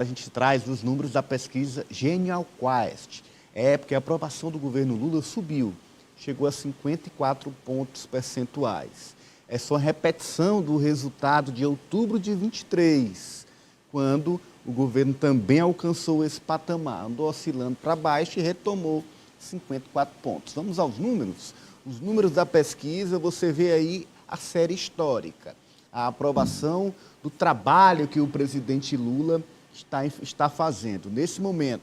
A gente traz os números da pesquisa Genial Quest. É porque a aprovação do governo Lula subiu, chegou a 54 pontos percentuais. É só repetição do resultado de outubro de 23, quando o governo também alcançou esse patamar, andou oscilando para baixo e retomou 54 pontos. Vamos aos números? Os números da pesquisa, você vê aí a série histórica, a aprovação do trabalho que o presidente Lula está fazendo. Nesse momento,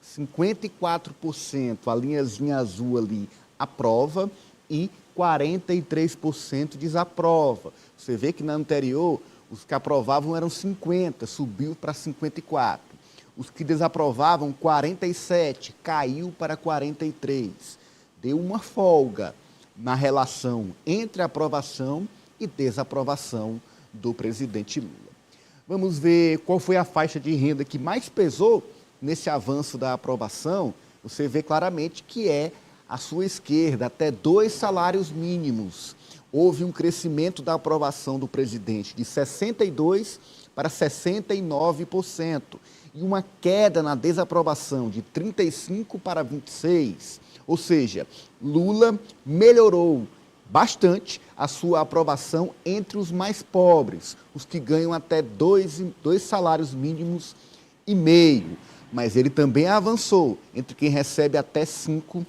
54%, a linhazinha azul ali, aprova e 43% desaprova. Você vê que na anterior, os que aprovavam eram 50%, subiu para 54%. Os que desaprovavam, 47%, caiu para 43%. Deu uma folga na relação entre aprovação e desaprovação do presidente Lula. Vamos ver qual foi a faixa de renda que mais pesou nesse avanço da aprovação. Você vê claramente que é a sua esquerda, até 2 salários mínimos. Houve um crescimento da aprovação do presidente de 62% para 69% e uma queda na desaprovação de 35% para 26%. Ou seja, Lula melhorou bastante a sua aprovação entre os mais pobres, os que ganham até 2 salários mínimos e meio. Mas ele também avançou entre quem recebe até 5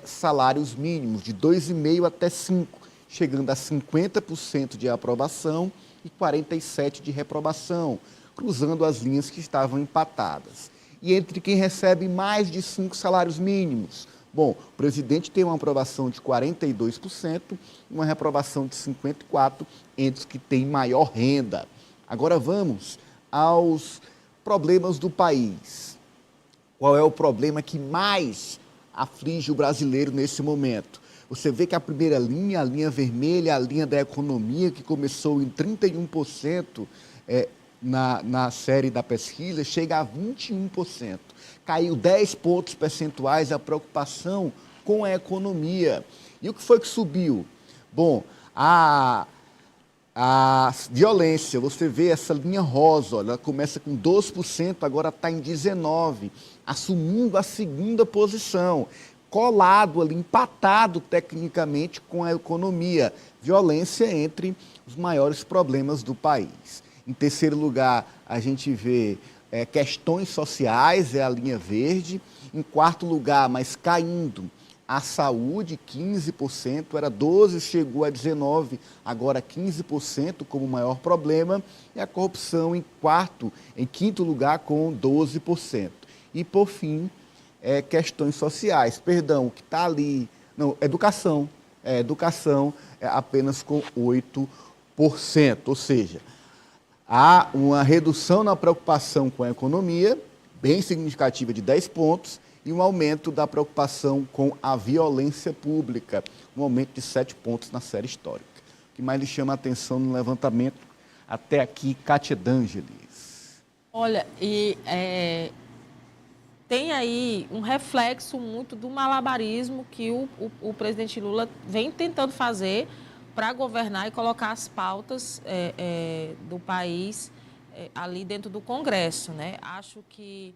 salários mínimos, de 2,5 até 5, chegando a 50% de aprovação e 47% de reprovação, cruzando as linhas que estavam empatadas. E entre quem recebe mais de 5 salários mínimos, bom, o presidente tem uma aprovação de 42%, uma reprovação de 54% entre os que têm maior renda. Agora vamos aos problemas do país. Qual é o problema que mais aflige o brasileiro nesse momento? Você vê que a primeira linha, a linha vermelha, a linha da economia, que começou em 31% na série da pesquisa, chega a 21%. Caiu 10 pontos percentuais a preocupação com a economia. E o que foi que subiu? Bom, a violência, você vê essa linha rosa, olha, ela começa com 12%, agora está em 19%, assumindo a segunda posição, colado ali, empatado tecnicamente com a economia. Violência entre os maiores problemas do país. Em terceiro lugar, a gente vê questões sociais, é a linha verde. Em quarto lugar, mas caindo, a saúde, 15%, era 12%, chegou a 19%, agora 15% como maior problema. E a corrupção em quinto lugar, com 12%. E, por fim, questões sociais, o que está ali, não, educação apenas com 8%, ou seja, há uma redução na preocupação com a economia, bem significativa, de 10 pontos, e um aumento da preocupação com a violência pública, um aumento de 7 pontos na série histórica. O que mais lhe chama a atenção no levantamento, até aqui, Kátia D'Angelis? Olha, tem aí um reflexo muito do malabarismo que o presidente Lula vem tentando fazer para governar e colocar as pautas do país ali dentro do Congresso, né? Acho que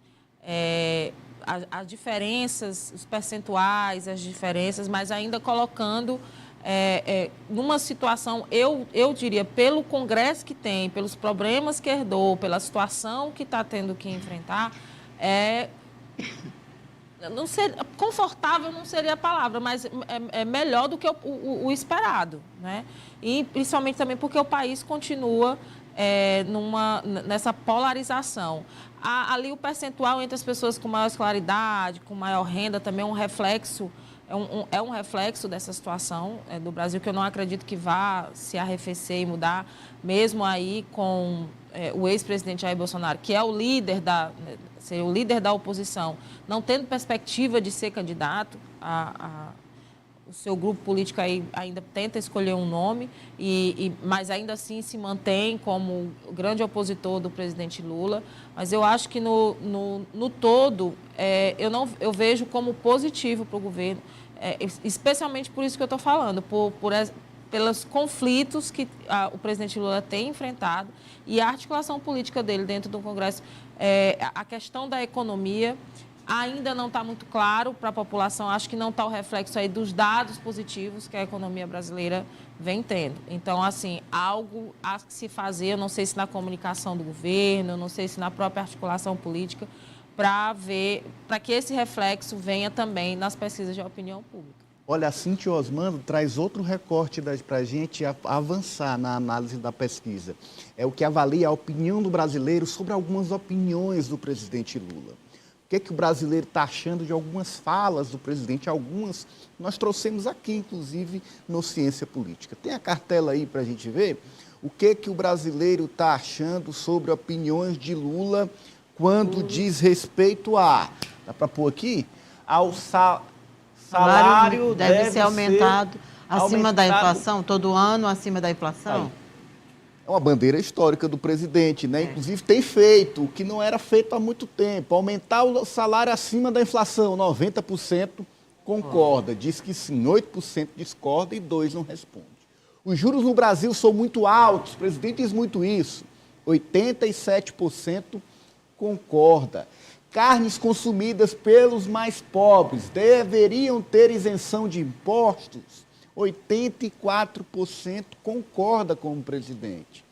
as diferenças, os percentuais, as diferenças, mas ainda colocando numa situação, eu diria, pelo Congresso que tem, pelos problemas que herdou, pela situação que está tendo que enfrentar, não ser, confortável não seria a palavra, mas é melhor do que o esperado, né? E principalmente também porque o país continua nessa polarização. Ali o percentual entre as pessoas com maior escolaridade, com maior renda, também é um reflexo, é um reflexo dessa situação do Brasil, que eu não acredito que vá se arrefecer e mudar, mesmo aí com o ex-presidente Jair Bolsonaro, que é o líder seria o líder da oposição, não tendo perspectiva de ser candidato, o seu grupo político aí ainda tenta escolher um nome, mas ainda assim se mantém como o grande opositor do presidente Lula. Mas eu acho que no todo, eu vejo como positivo para o governo, especialmente por isso que eu estou falando, pelos conflitos que o presidente Lula tem enfrentado e a articulação política dele dentro do Congresso. A questão da economia ainda não está muito claro para a população, acho que não está o reflexo aí dos dados positivos que a economia brasileira vem tendo. Então, assim, algo a se fazer, eu não sei se na comunicação do governo, eu não sei se na própria articulação política, para que esse reflexo venha também nas pesquisas de opinião pública. Olha, a Cíntia Osmando traz outro recorte para a gente avançar na análise da pesquisa. É o que avalia a opinião do brasileiro sobre algumas opiniões do presidente Lula. O que o brasileiro está achando de algumas falas do presidente? Algumas nós trouxemos aqui, inclusive, no Ciência Política. Tem a cartela aí para a gente ver o que o brasileiro está achando sobre opiniões de Lula quando diz respeito a... Dá para pôr aqui? Ao salário deve ser aumentado acima da inflação, todo ano acima da inflação? Aí. É uma bandeira histórica do presidente, né? Inclusive tem feito o que não era feito há muito tempo, aumentar o salário acima da inflação, 90% concorda, diz que sim, 8% discorda e 2% não responde. Os juros no Brasil são muito altos, o presidente diz muito isso, 87% concorda. Carnes consumidas pelos mais pobres deveriam ter isenção de impostos, 84% concorda com o presidente.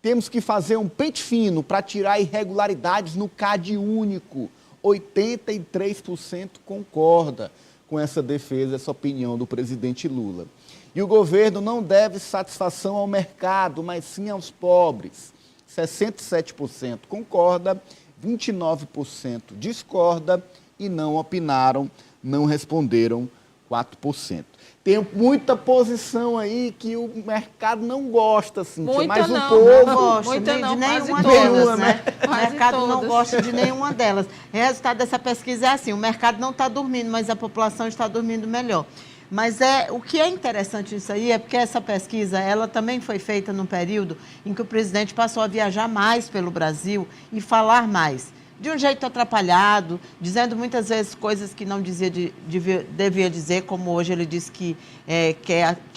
Temos que fazer um pente fino para tirar irregularidades no CAD único. 83% concorda com essa defesa, essa opinião do presidente Lula. E o governo não deve satisfação ao mercado, mas sim aos pobres. 67% concorda, 29% discorda e não opinaram, não responderam 4%. Tem muita posição aí que o mercado não gosta, assim, mas o povo não gosta de nenhuma delas, né? O mercado não gosta de nenhuma delas. O resultado dessa pesquisa é assim, o mercado não está dormindo, mas a população está dormindo melhor. Mas o que é interessante nisso aí é porque essa pesquisa, ela também foi feita num período em que o presidente passou a viajar mais pelo Brasil e falar mais. De um jeito atrapalhado, dizendo muitas vezes coisas que não devia dizer, como hoje ele disse que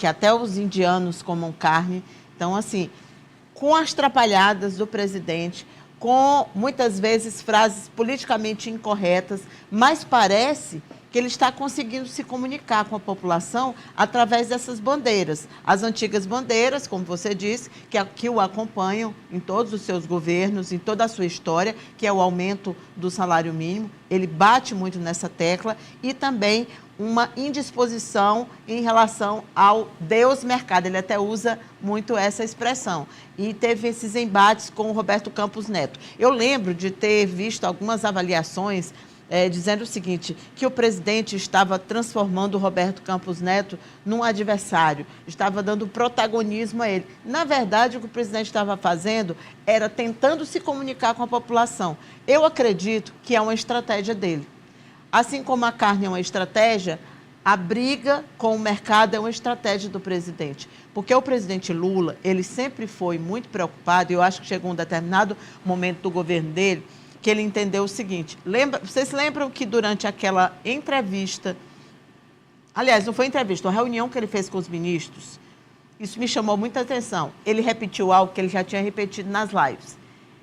até os indianos comam carne. Então, assim, com as atrapalhadas do presidente, com muitas vezes frases politicamente incorretas, mas parece que ele está conseguindo se comunicar com a população através dessas bandeiras. As antigas bandeiras, como você disse, que o acompanham em todos os seus governos, em toda a sua história, que é o aumento do salário mínimo. Ele bate muito nessa tecla e também uma indisposição em relação ao Deus mercado. Ele até usa muito essa expressão. E teve esses embates com o Roberto Campos Neto. Eu lembro de ter visto algumas avaliações dizendo o seguinte, que o presidente estava transformando o Roberto Campos Neto num adversário, estava dando protagonismo a ele. Na verdade, o que o presidente estava fazendo era tentando se comunicar com a população. Eu acredito que é uma estratégia dele. Assim como a carne é uma estratégia, a briga com o mercado é uma estratégia do presidente. Porque o presidente Lula, ele sempre foi muito preocupado, e eu acho que chegou um determinado momento do governo dele, que ele entendeu o seguinte, vocês lembram que durante aquela entrevista, aliás, não foi entrevista, uma reunião que ele fez com os ministros, isso me chamou muita atenção, ele repetiu algo que ele já tinha repetido nas lives,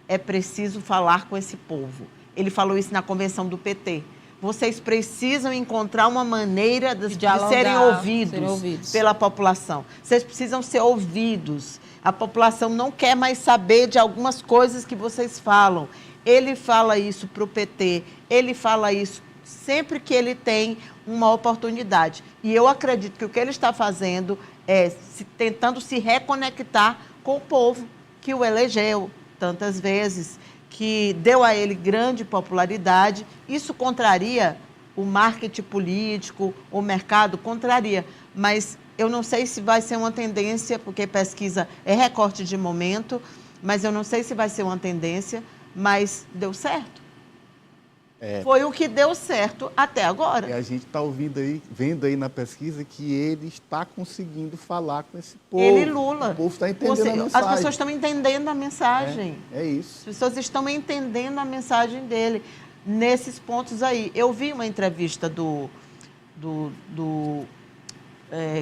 é preciso falar com esse povo, ele falou isso na convenção do PT, vocês precisam encontrar uma maneira de serem ouvidos pela população, vocês precisam ser ouvidos, a população não quer mais saber de algumas coisas que vocês falam. Ele fala isso para o PT, ele fala isso sempre que ele tem uma oportunidade. E eu acredito que o que ele está fazendo é tentando se reconectar com o povo que o elegeu tantas vezes, que deu a ele grande popularidade. Isso contraria o marketing político, o mercado, contraria. Mas eu não sei se vai ser uma tendência, porque pesquisa é recorte de momento, mas eu não sei se vai ser uma tendência, mas deu certo. Foi o que deu certo até agora. E a gente está vendo aí na pesquisa que ele está conseguindo falar com esse povo. Ele e Lula. O povo está entendendo a mensagem. As pessoas estão entendendo a mensagem. É isso. As pessoas estão entendendo a mensagem dele nesses pontos aí. Eu vi uma entrevista do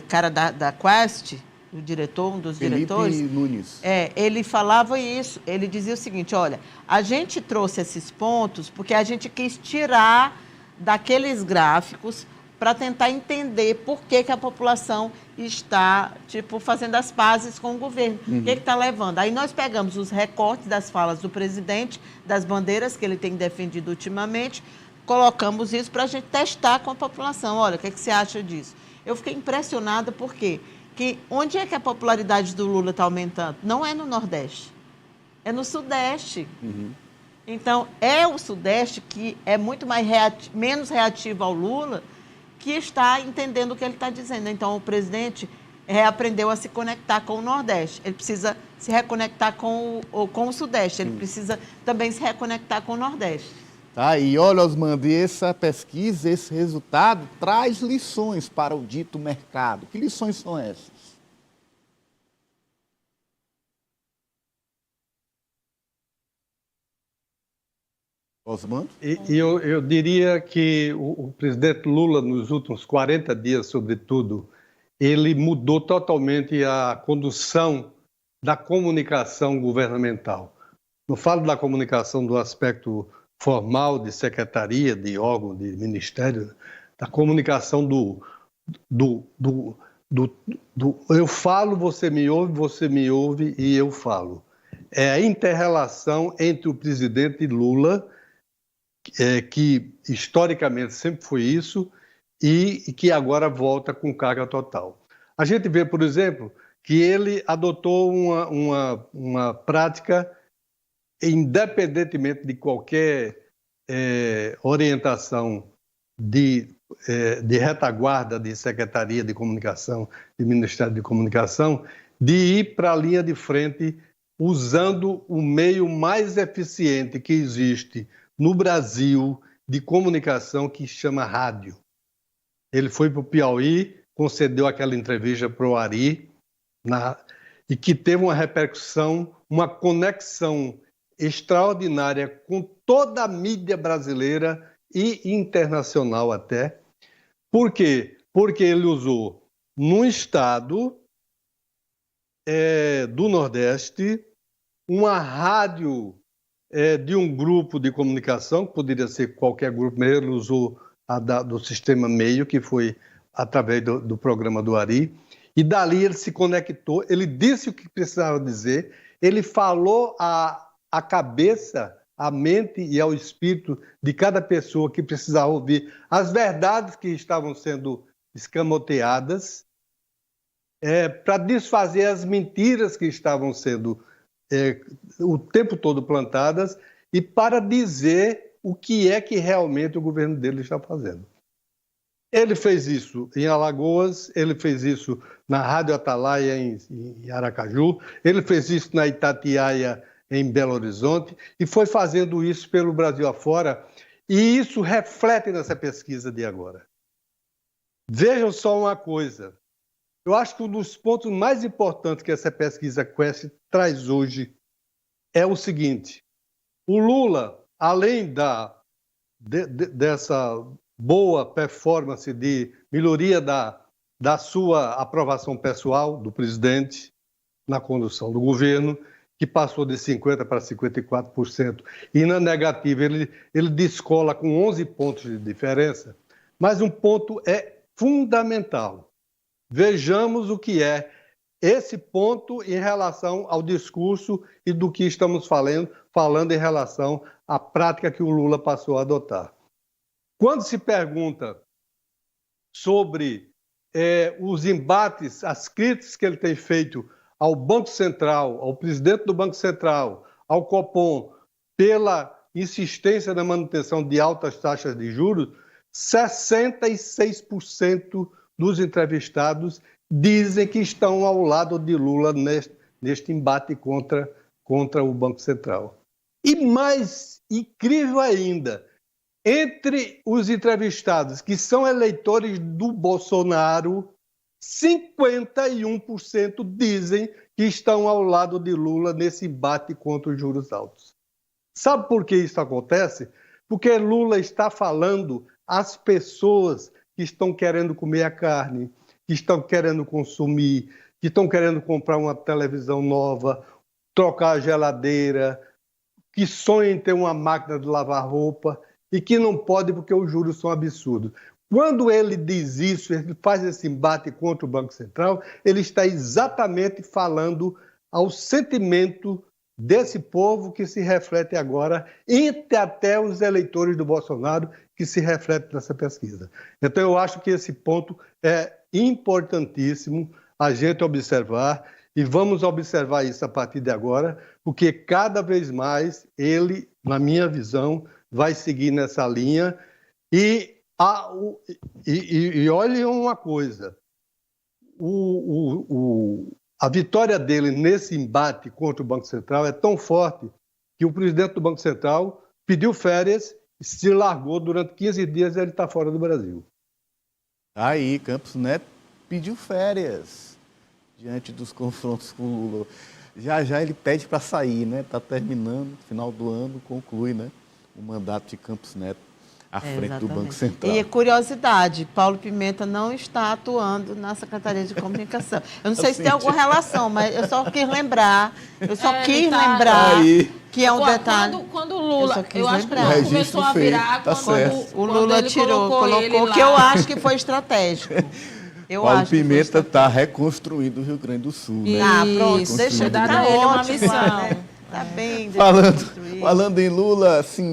cara da Quest, o diretor, um dos Felipe diretores... Nunes. Ele falava isso, ele dizia o seguinte, olha, a gente trouxe esses pontos porque a gente quis tirar daqueles gráficos para tentar entender por que a população está, fazendo as pazes com o governo. O que está levando? Aí nós pegamos os recortes das falas do presidente, das bandeiras que ele tem defendido ultimamente, colocamos isso para a gente testar com a população. Olha, o que você acha disso? Eu fiquei impressionada porque onde é que a popularidade do Lula está aumentando? Não é no Nordeste, é no Sudeste. Então, é o Sudeste que é muito menos reativo ao Lula, que está entendendo o que ele está dizendo. Então, o presidente aprendeu a se conectar com o Nordeste. Ele precisa se reconectar com o Sudeste. Ele precisa também se reconectar com o Nordeste. Tá, e olha, Osmandi, essa pesquisa, esse resultado, traz lições para o dito mercado. Que lições são essas? Osmando? Eu diria que o presidente Lula, nos últimos 40 dias, sobretudo, ele mudou totalmente a condução da comunicação governamental. Não falo da comunicação do aspecto formal de secretaria, de órgão, de ministério, da comunicação do eu falo, você me ouve e eu falo. É a inter-relação entre o presidente Lula, que historicamente sempre foi isso, e que agora volta com carga total. A gente vê, por exemplo, que ele adotou uma prática, independentemente de qualquer orientação de retaguarda de Secretaria de Comunicação, de Ministério de Comunicação, de ir para a linha de frente usando o meio mais eficiente que existe no Brasil de comunicação, que chama rádio. Ele foi para o Piauí, concedeu aquela entrevista para o Ari, e que teve uma repercussão, uma conexão extraordinária com toda a mídia brasileira e internacional até. Por quê? Porque ele usou num estado do Nordeste uma rádio de um grupo de comunicação, que poderia ser qualquer grupo, mas ele usou do Sistema Meio, que foi através do programa do Ari, e dali ele se conectou, ele disse o que precisava dizer, ele falou a cabeça, a mente e ao espírito de cada pessoa que precisava ouvir as verdades que estavam sendo escamoteadas, para desfazer as mentiras que estavam sendo o tempo todo plantadas, e para dizer o que é que realmente o governo dele está fazendo. Ele fez isso em Alagoas, ele fez isso na Rádio Atalaia em Aracaju, ele fez isso na Itatiaia em Belo Horizonte, e foi fazendo isso pelo Brasil afora, e isso reflete nessa pesquisa de agora. Vejam só uma coisa, eu acho que um dos pontos mais importantes que essa pesquisa Quest traz hoje é o seguinte: o Lula, além dessa boa performance de melhoria da sua aprovação pessoal do presidente na condução do governo, que passou de 50% para 54%, e na negativa ele descola com 11 pontos de diferença, mas um ponto é fundamental. Vejamos o que é esse ponto em relação ao discurso e do que estamos falando em relação à prática que o Lula passou a adotar. Quando se pergunta sobre os embates, as críticas que ele tem feito ao Banco Central, ao presidente do Banco Central, ao Copom, pela insistência na manutenção de altas taxas de juros, 66% dos entrevistados dizem que estão ao lado de Lula neste embate contra o Banco Central. E mais incrível ainda, entre os entrevistados que são eleitores do Bolsonaro, 51% dizem que estão ao lado de Lula nesse embate contra os juros altos. Sabe por que isso acontece? Porque Lula está falando às pessoas que estão querendo comer a carne, que estão querendo consumir, que estão querendo comprar uma televisão nova, trocar a geladeira, que sonham em ter uma máquina de lavar roupa e que não pode porque os juros são absurdos. Quando ele diz isso, ele faz esse embate contra o Banco Central, ele está exatamente falando ao sentimento desse povo que se reflete agora, entre até os eleitores do Bolsonaro, que se reflete nessa pesquisa. Então, eu acho que esse ponto é importantíssimo a gente observar, e vamos observar isso a partir de agora, porque cada vez mais ele, na minha visão, vai seguir nessa linha. E olhem uma coisa, a vitória dele nesse embate contra o Banco Central é tão forte que o presidente do Banco Central pediu férias, se largou durante 15 dias e ele está fora do Brasil. Aí, Campos Neto pediu férias diante dos confrontos com o Lula. Já ele pede para sair, né? Está terminando, final do ano, conclui, né, o mandato de Campos Neto à frente do Banco Central. E curiosidade, Paulo Pimenta não está atuando na Secretaria de Comunicação. Eu não sei se tem alguma relação, mas eu só quis lembrar, que é um detalhe. Quando o Lula, eu acho que o Lula começou a virar, quando o Lula colocou que eu acho que foi estratégico. Paulo Pimenta está reconstruindo o Rio Grande do Sul, né? Pronto, deixa eu dar a ele uma missão. Tá bem, Falando em Lula, assim,